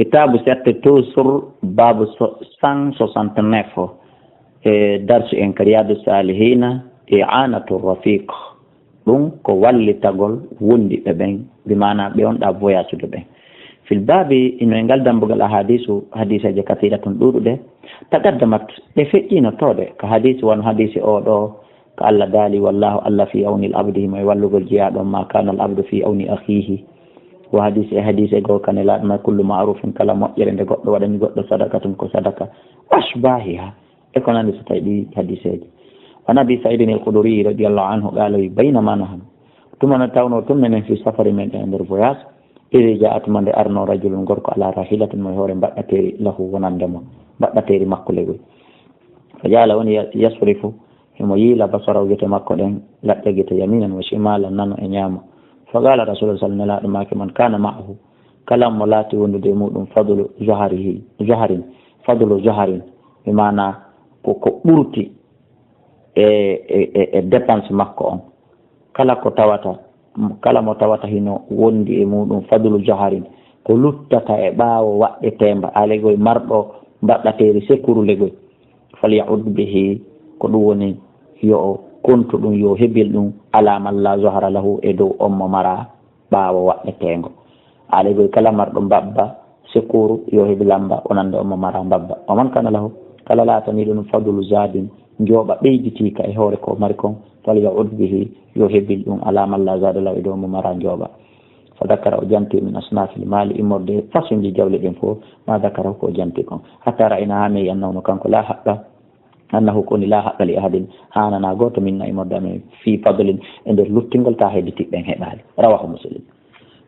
kitabu sette toujours babu 169 darsu en kariyadu salihina i'anatu rafiq ɗum ko wallitagol wondiɓe ɓen bimana ɓe on ɗa voyage ɓen fil babi ino e ngal dambugal hadiseje kathiratun ɗuɗuɗe taqaddamat ɓe feƴƴino tode ko hadise won hadise oɗo ko Allah daali wallahu Allah fi awni al abdi himo e wallugol jeyaɗon ma kana al abdu fi awni akhihi wa hadise go kanelaɗo ma kullu ma'rufin kala moƴƴere nde goɗɗo waɗani goɗɗo sadakatun ko sadaka ashbahiha e ko nandi so tawi ɗi hadiseji wa nabi saidin al khudri radiyallahu anhu qala baynama nahnu tumana tawno tummenen fi safari men e nder voyage iri ja'atuma nde arno rajulun gorko ala rahilatin mo hoore mbaɗɗateri lahu wonandemo mbaɗɗateri makko legoy fa jala woni yasrifu himo yiila basaraw gete makko ɗen laɗɗe gete yaminan wa shimalan nano e ñaama fa qala rasulullah sallallahu alaihi wasallam make man kana ma'ahu kalam mo laati wondude muɗum fadlu jaharin bi mana ko ɓurti e dépense makko on kala mo tawata hino wondi e muɗum fadlu jaharin ko luttata e ɓaawo waɗɗe temba alegoy marɗo mbaɗɗateri sekkuru legoy falya'ud bihi ko ɗum woni yo kontu ɗum yo hebil ɗum alaman la zahara lahu e dow on mo mara ɓaawo waɗɗe tengo alegoy kala marɗo mbabba sekkuru yo hebi lamba onande on mo mara mbabba o man kana lahu kala laatani ɗum fadlu zadin jooɓa ɓeyditika e hoore ko mari kon falya'ud bihi yo hebil ɗum alaman la zada lahu e dow mo mara jooɓa fa dakara o janti min asnafil mali immorde façon ji jawle ɗen fof ma dakara ko janti kon hatta ra'ina ha meyi annawno kanko la haqqa annahu koni la haqqa li ahadin hanana goto minna immorde amen fi fadlin e nder luttingol ta hedditiɓɓen heɓali rawahu muslim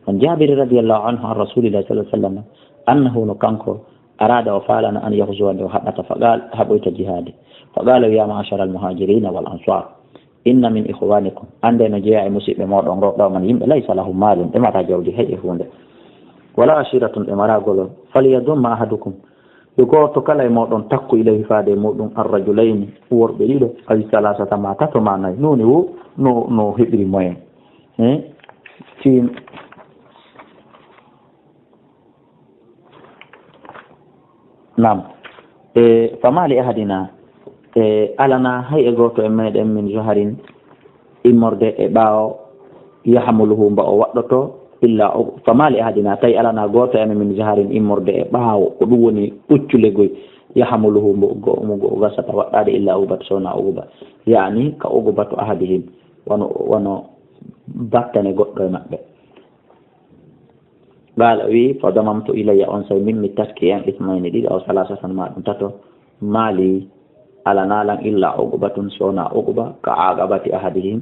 on jabiri radiallahu anhu an rasulillahi sallallahu alaihi wasallam annahu no kanko arada o falana an yahzuwa nde o haɗata faqal haɓoyta jihadi faqala ya ma'ashara al muhajirina wal ansar inna min ikhwanikum ande no jeeya e musidɓe moɗon ɗo man yimɓe laysa lahum malun ɓe mata jawdi hay e hunde wala ashiratun ɓe maragolon falyadumma ahadukum yo goto kala e moɗon takku ilayhi faade e muɗum arrajulayni worɓe ɗiɗo awi salasata ma tato ma nayyi nuni wo no heɓiri moyen fin nam famali ahadina alana hay e goto e meɗen min jaharin immorde e ɓaawo yahamuluhu mba o waɗɗoto illa famali ahadina tawi alana goto ene min jaharin immorde e ɓaawo ko ɗum woni ɓucculegoy yahamuluhu mo gasata waɗɗade illa ugubata sowna uguba yani ka ugubatu ahadihim wono battane goɗɗo e maɓɓe qala wi fa damamtu ilayya on say min mi taski en ismayni ɗiɗi aw salasatan ma ɗum tato maali alanalan illa ugubatun sowna uguba ka aqabati ahadihim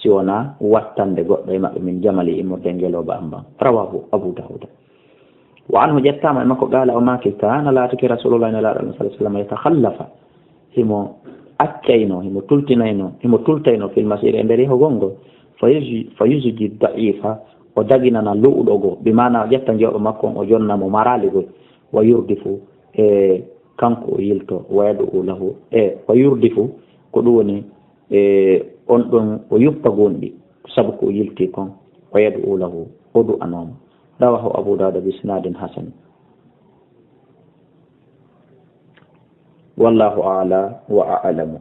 siwona wattande goɗɗo e maɓɓe min jamali immorde ngeloba amban rawahu abu dawuda wa anhu jettama e makko qala o maki kana laatiki rasulullah sallallahu alaihi wasallam yatakhallafa himo accayno himo tultayno fil masir e nder yaho gongo fa yusuji da'ifa o daginana luuɗo go bi mana o ƴetta jewɗo makko o jonnamo maraligoy wa yurdifu e kanko o yilto wayadu lahu o yurdifu ko ɗum woni on ɗon o yuppa gonɗi sabu ko yilti kon o yadu lahu odu anoma rawahu abu dawud bi isnadin hasan wallahu a'la wa a'lamu.